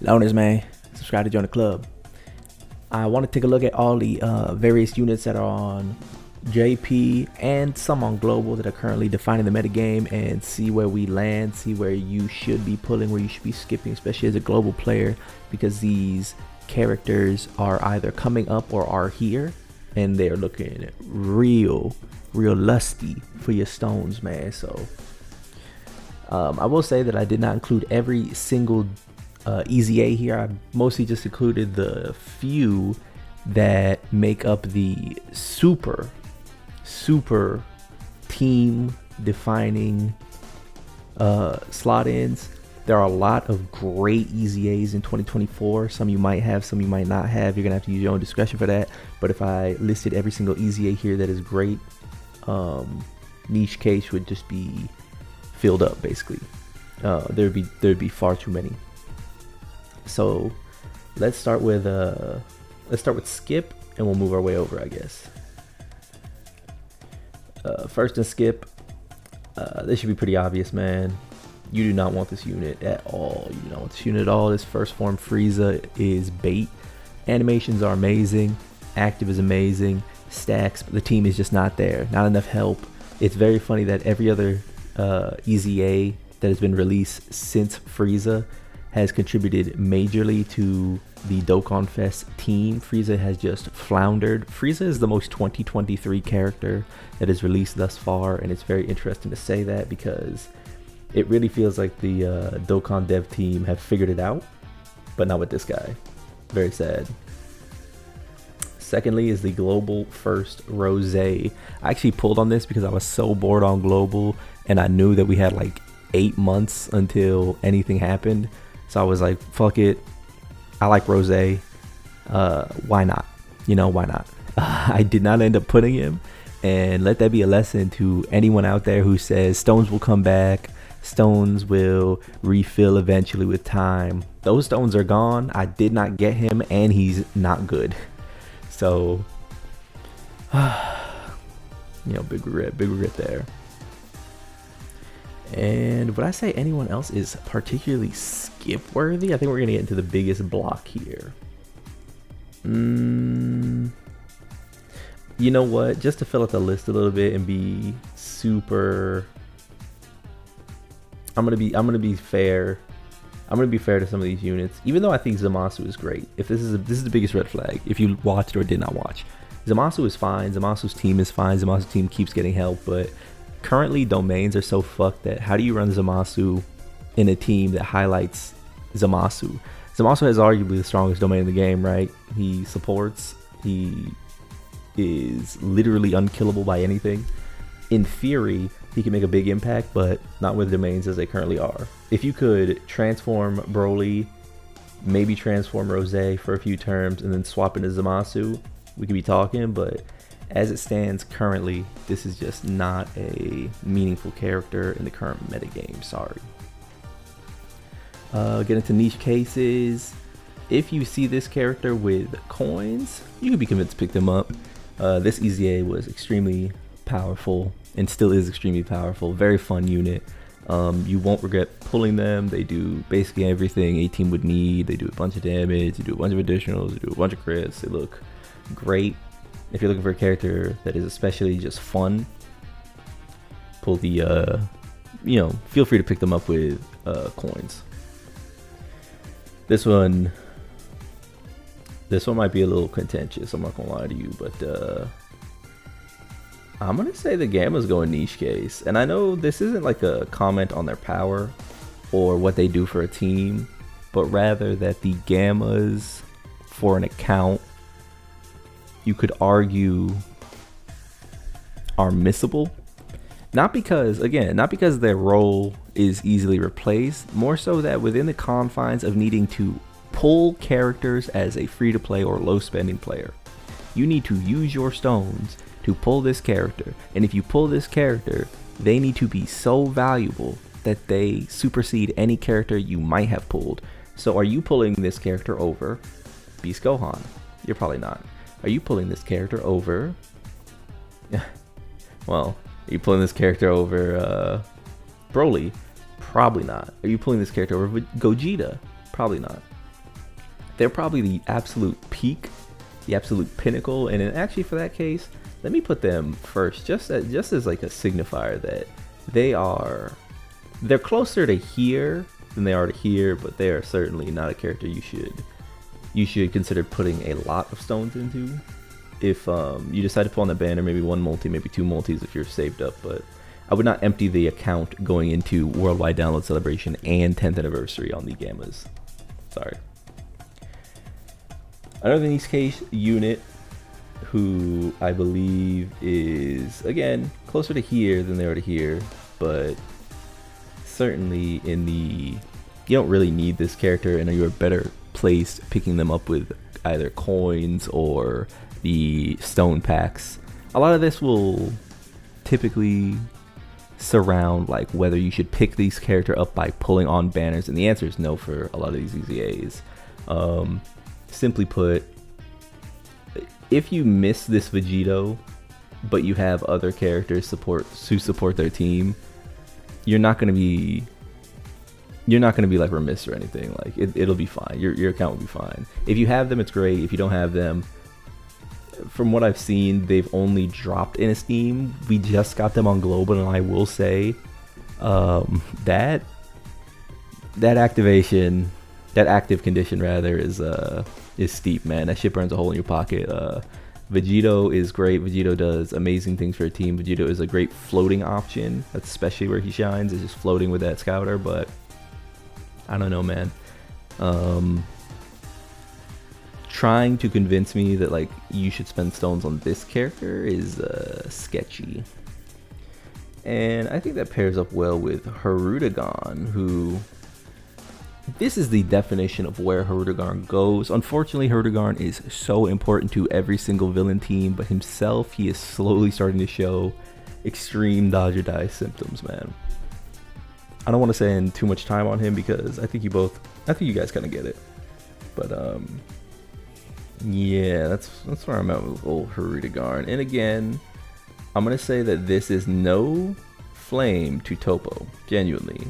Loners, man, subscribe to join the club. I want to take a look at all the various units that are on JP and some on global that are currently defining the metagame and see where we land, see where you should be pulling, where you should be skipping, especially as a global player, because these characters are either coming up or are here and they're looking real lusty for your stones, man. So I will say that I did not include every single EZA here. I mostly just included the few that make up the super team defining slot ins. There are a lot of great EZAs in 2024. Some you might have, some you might not have. You're gonna have to use your own discretion for that. But if I listed every single EZA here that is great, niche case would just be filled up basically. There'd be far too many. So let's start with skip and we'll move our way over, I guess. First in skip, this should be pretty obvious, man. You do not want this unit at all. You do not want this unit at all. This first form Frieza is bait. Animations are amazing. Active is amazing. Stacks, but the team is just not there. Not enough help. It's very funny that every other EZA that has been released since Frieza has contributed majorly to the Dokkan Fest team. Frieza has just floundered. Frieza is the most 2023 character that is released thus far, and it's very interesting to say that because it really feels like the Dokkan dev team have figured it out, but not with this guy. Very sad. Secondly is the global first Rose. I actually pulled on this because I was so bored on global and I knew that we had like 8 months until anything happened. So I was like, fuck it. I like Rose. Why not? You know, why not? I did not end up putting him. And let that be a lesson to anyone out there who says stones will come back. Stones will refill eventually with time. Those stones are gone. I did not get him and he's not good. So, you know, big regret there. And would I say anyone else is particularly skip worthy? I think we're gonna get into the biggest block here. You know what? Just to fill out the list a little bit and be super, I'm gonna be fair. I'm gonna be fair to some of these units, even though I think Zamasu is great. If this is the biggest red flag, if you watched or did not watch, Zamasu is fine. Zamasu's team is fine. Zamasu's team keeps getting help, but currently domains are so fucked that how do you run Zamasu in a team that highlights Zamasu? Zamasu has arguably the strongest domain in the game, right? He supports. He is literally unkillable by anything. In theory, he can make a big impact, but not with domains as they currently are. If you could transform Broly, maybe transform Rose for a few terms, and then swap into Zamasu, we could be talking, but as it stands currently, this is just not a meaningful character in the current metagame, sorry. Get into niche cases. If you see this character with coins, you could be convinced to pick them up. This EZA was extremely powerful and still is extremely powerful. Very fun unit. You won't regret pulling them. They do basically everything a team would need. They do a bunch of damage, they do a bunch of additionals, they do a bunch of crits. They look great. If you're looking for a character that is especially just fun, pull the you know, feel free to pick them up with coins. This one might be a little contentious, I'm not gonna lie to you, but I'm gonna say the Gamma's going niche case. And I know this isn't like a comment on their power or what they do for a team, but rather that the Gammas for an account, you could argue, are missable. Not because their role is easily replaced, more so that within the confines of needing to pull characters as a free-to-play or low-spending player, you need to use your stones to pull this character. And if you pull this character, they need to be so valuable that they supersede any character you might have pulled. So are you pulling this character over Beast Gohan? You're probably not. Are you pulling this character over well, are you pulling this character over Broly? Probably not. Are you pulling this character over Gogeta? Probably not. they're probably the absolute peak, the absolute pinnacle. And then actually for that case, let me put them first, just as like a signifier that they're closer to here than they are to here, but they are certainly not a character you should consider putting a lot of stones into. If you decide to pull on the banner, maybe one multi, maybe two multis if you're saved up, but I would not empty the account going into Worldwide Download Celebration and 10th Anniversary on the Gammas. Sorry. Another niche case unit who I believe is, again, closer to here than they are to here, but certainly you don't really need this character, and you're better placed picking them up with either coins or the stone packs. A lot of this will typically surround like whether you should pick these character up by pulling on banners, and the answer is no for a lot of these EZAs. Simply put, if you miss this Vegito but you have other characters who support their team, you're not gonna be like remiss or anything. Like it'll be fine. Your account will be fine. If you have them, it's great. If you don't have them, from what I've seen, they've only dropped in Steam. We just got them on Global, and I will say that active condition rather is steep, man. That shit burns a hole in your pocket. Vegito is great. Vegito does amazing things for a team. Vegito is a great floating option. That's especially where he shines, is just floating with that scouter. But I don't know, man. Trying to convince me that like you should spend stones on this character is sketchy. And I think that pairs up well with Hirudegarn, who, this is the definition of where Hirudegarn goes. Unfortunately, Hirudegarn is so important to every single villain team, but himself, he is slowly starting to show extreme dodge or die symptoms, man. I don't want to spend too much time on him because I think you guys kind of get it. But yeah, that's where I'm at with old Hirudegarn. And again, I'm gonna say that this is no flame to Toppo. Genuinely,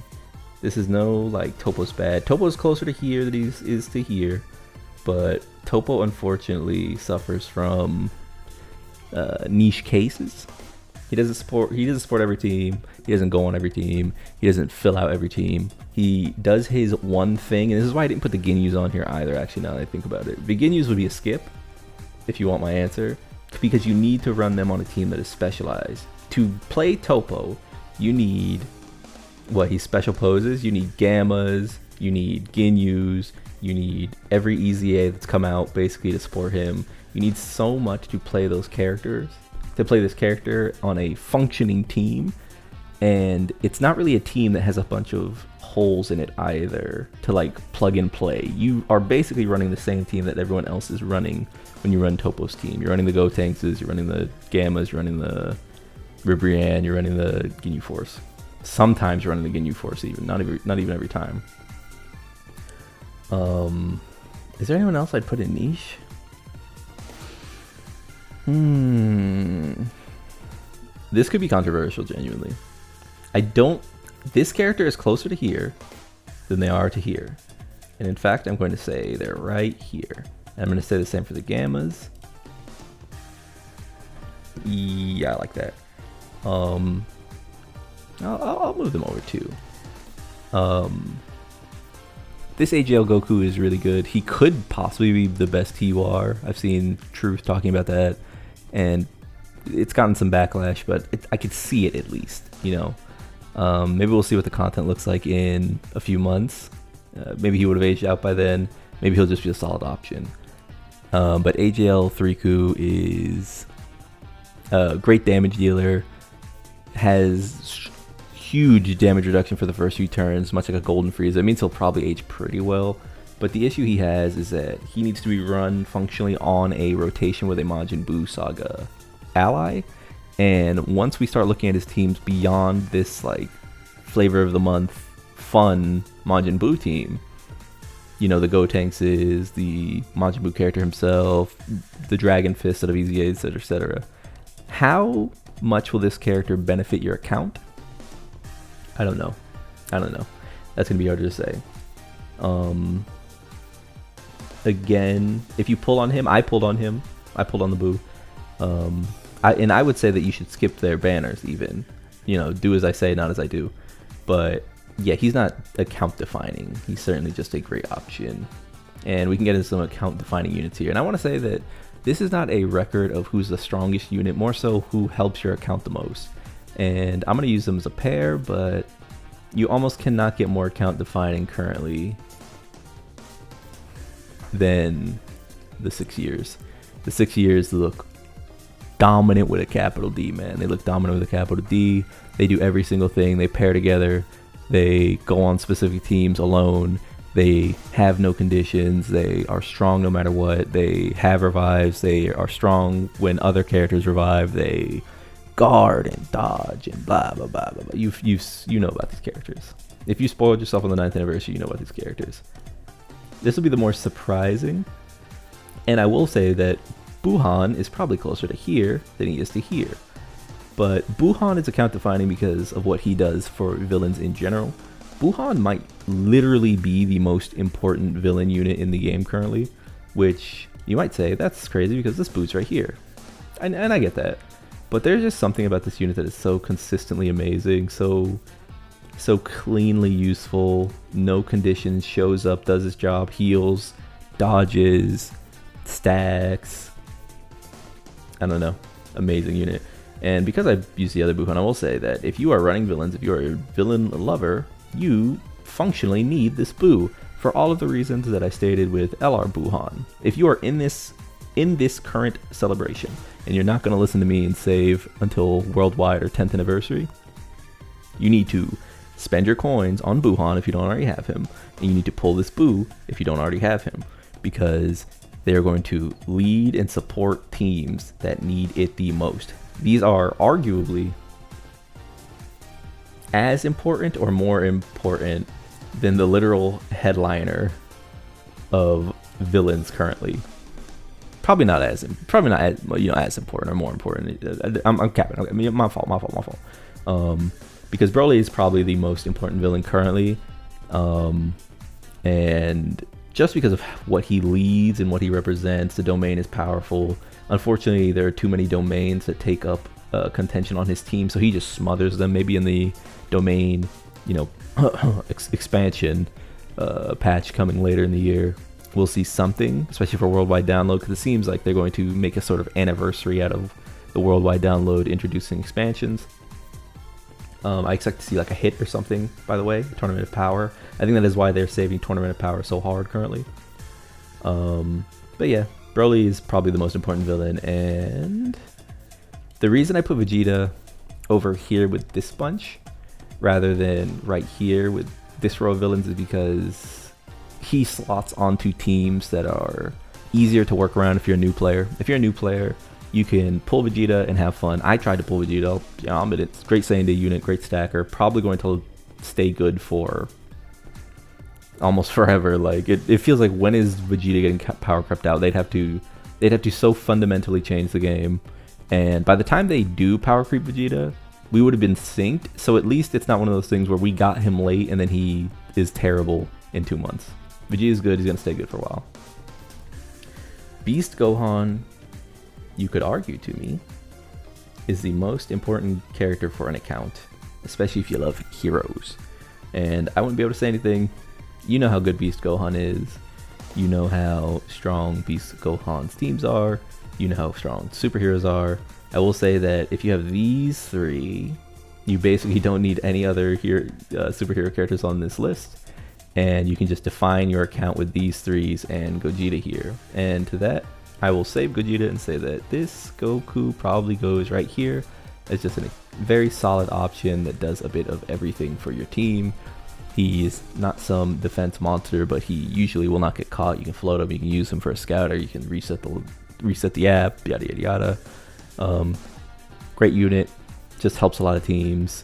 this is no like Toppo's bad. Toppo's closer to here than he is to here, but Toppo unfortunately suffers from niche cases. He doesn't support every team. He doesn't go on every team. He doesn't fill out every team. He does his one thing, and this is why I didn't put the Ginyus on here either, actually, now that I think about it. The Ginyus would be a skip, if you want my answer, because you need to run them on a team that is specialized. To play Toppo, you need, he special poses, you need Gammas, you need Ginyus, you need every EZA that's come out, basically, to support him. You need so much to play those characters, to play this character on a functioning team, and it's not really a team that has a bunch of holes in it either to like plug and play. You are basically running the same team that everyone else is running when you run Toppo's team. You're running the Gotenks, you're running the Gammas, you're running the Ribrianne, you're running the Ginyu Force. Sometimes you're running the Ginyu Force, even not even every time. Is there anyone else I'd put in niche? This could be controversial, genuinely. This character is closer to here than they are to here. And in fact, I'm going to say they're right here. And I'm going to say the same for the Gammas. Yeah, I like that. I'll move them over too. This AGL Goku is really good. He could possibly be the best TUR. I've seen Truth talking about that, and it's gotten some backlash, but I could see it at least, you know. Maybe we'll see what the content looks like in a few months. Maybe he would have aged out by then. Maybe he'll just be a solid option. But AGL 3Ku is a great damage dealer, has huge damage reduction for the first few turns, much like a Golden Frieza. It means he'll probably age pretty well. But the issue he has is that he needs to be run functionally on a rotation with a Majin Buu Saga ally. And once we start looking at his teams beyond this like flavor of the month fun Majin Buu team, you know, the Gotenks is the Majin Buu character himself, the Dragon Fist out of EZA, etc., etc. How much will this character benefit your account? I don't know. That's gonna be hard to say. again, if you pull on him, I pulled on him. I pulled on the Boo. I would say that you should skip their banners even. You know, do as I say, not as I do. But yeah, he's not account defining. He's certainly just a great option. And we can get into some account defining units here. And I want to say that this is not a record of who's the strongest unit, more so who helps your account the most. And I'm going to use them as a pair, but you almost cannot get more account defining currently than the 6 years. The 6 years look dominant with a capital D, man. They look dominant with a capital D. They do every single thing. They pair together. They go on specific teams alone. They have no conditions. They are strong no matter what. They have revives. They are strong when other characters revive. They guard and dodge and blah blah blah blah blah. You know about these characters. If you spoiled yourself on the 9th anniversary, you know about these characters. This will be the more surprising, and I will say that Buhan is probably closer to here than he is to here. But Buhan is account defining because of what he does for villains in general. Buhan might literally be the most important villain unit in the game currently, which you might say that's crazy because this Boo's right here. And I get that. But there's just something about this unit that is so consistently amazing, so cleanly useful, no conditions, shows up, does his job, heals, dodges, stacks. I don't know, amazing unit. And because I use the other Buhan, I will say that if you are running villains, if you are a villain lover, you functionally need this Boo for all of the reasons that I stated with LR Buhan. If you are in this current celebration and you're not going to listen to me and save until worldwide or 10th anniversary, you need to spend your coins on Buhan if you don't already have him, and you need to pull this Boo if you don't already have him, because they're going to lead and support teams that need it the most. These are arguably as important or more important than the literal headliner of villains currently. Probably not as as important or more important. I'm capping. I mean, my fault. Because Broly is probably the most important villain currently, and just because of what he leads and what he represents, the domain is powerful. Unfortunately, there are too many domains that take up contention on his team, so he just smothers them. Maybe in the domain, expansion patch coming later in the year, we'll see something, especially for worldwide download, because it seems like they're going to make a sort of anniversary out of the worldwide download, introducing expansions. I expect to see like a hit or something, by the way, Tournament of Power. I think that is why they're saving Tournament of Power so hard currently. But yeah, Broly is probably the most important villain, and the reason I put Vegeta over here with this bunch rather than right here with this row of villains is because he slots onto teams that are easier to work around if you're a new player. If you're a new player, you can pull Vegeta and have fun. I tried to pull Vegeta. It's great Saiyan Day unit, great stacker, probably going to stay good for almost forever. Like it feels like, when is Vegeta getting power crept out? They'd have to so fundamentally change the game, and by the time they do power creep Vegeta, we would have been synced. So at least it's not one of those things where we got him late and then he is terrible in 2 months. Vegeta's good. He's gonna stay good for a while. Beast Gohan, you could argue to me, is the most important character for an account, especially if you love heroes. And I wouldn't be able to say anything. You know how good Beast Gohan is. You know how strong Beast Gohan's teams are. You know how strong superheroes are. I will say that if you have these three, you basically don't need any other superhero characters on this list. And you can just define your account with these threes and Gogeta here. And to that, I will save Gogeta and say that this Goku probably goes right here. It's just a very solid option that does a bit of everything for your team. He's not some defense monster, but he usually will not get caught. You can float him, you can use him for a scouter, you can reset the app, yada yada yada. Great unit, just helps a lot of teams.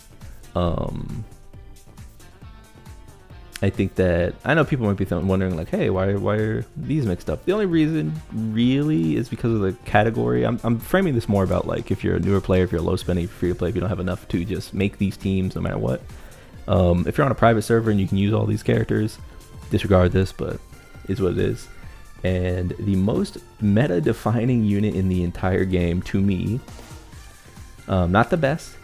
I think that, I know people might be wondering like, hey, why are these mixed up? The only reason really is because of the category. I'm framing this more about like, if you're a newer player, if you're a low spending free to play, if you don't have enough to just make these teams no matter what. If you're on a private server and you can use all these characters, disregard this, but it's what it is. And the most meta-defining unit in the entire game, to me, not the best,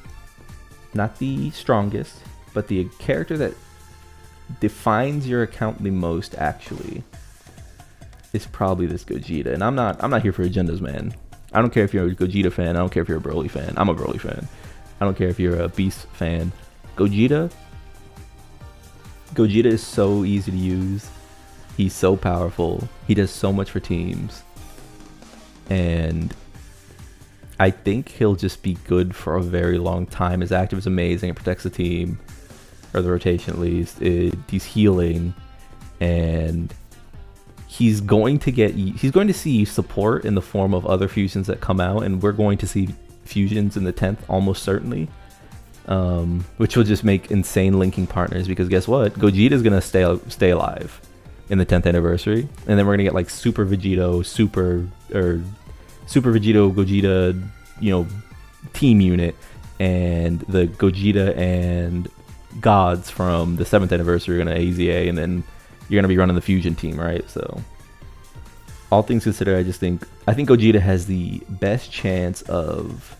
not the strongest, but the character that defines your account the most, actually, is probably this Gogeta. And I'm not here for agendas, man. I don't care if you're a Gogeta fan. I don't care if you're a Broly fan. I'm a Broly fan. I don't care if you're a Beast fan. Gogeta is so easy to use. He's so powerful. He does so much for teams. And I think he'll just be good for a very long time. His active is amazing. It protects the team, or the rotation at least. He's healing, and he's going to see support in the form of other fusions that come out, and we're going to see fusions in the 10th almost certainly, which will just make insane linking partners, because guess what? Gogeta is going to stay alive in the 10th anniversary, and then we're going to get like Super Vegito, Super Vegito, Gogeta, team unit, and the Gogeta and Gods from the 7th anniversary are going to AZA, and then you're going to be running the fusion team, right? So all things considered, I think Gogeta has the best chance of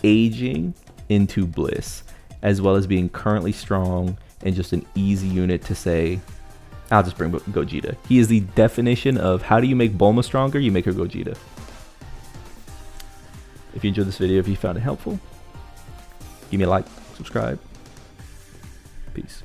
aging into bliss, as well as being currently strong and just an easy unit to say, I'll just bring Gogeta. He is the definition of how do you make Bulma stronger? You make her Gogeta. If you enjoyed this video, if you found it helpful, give me a like, subscribe. Peace.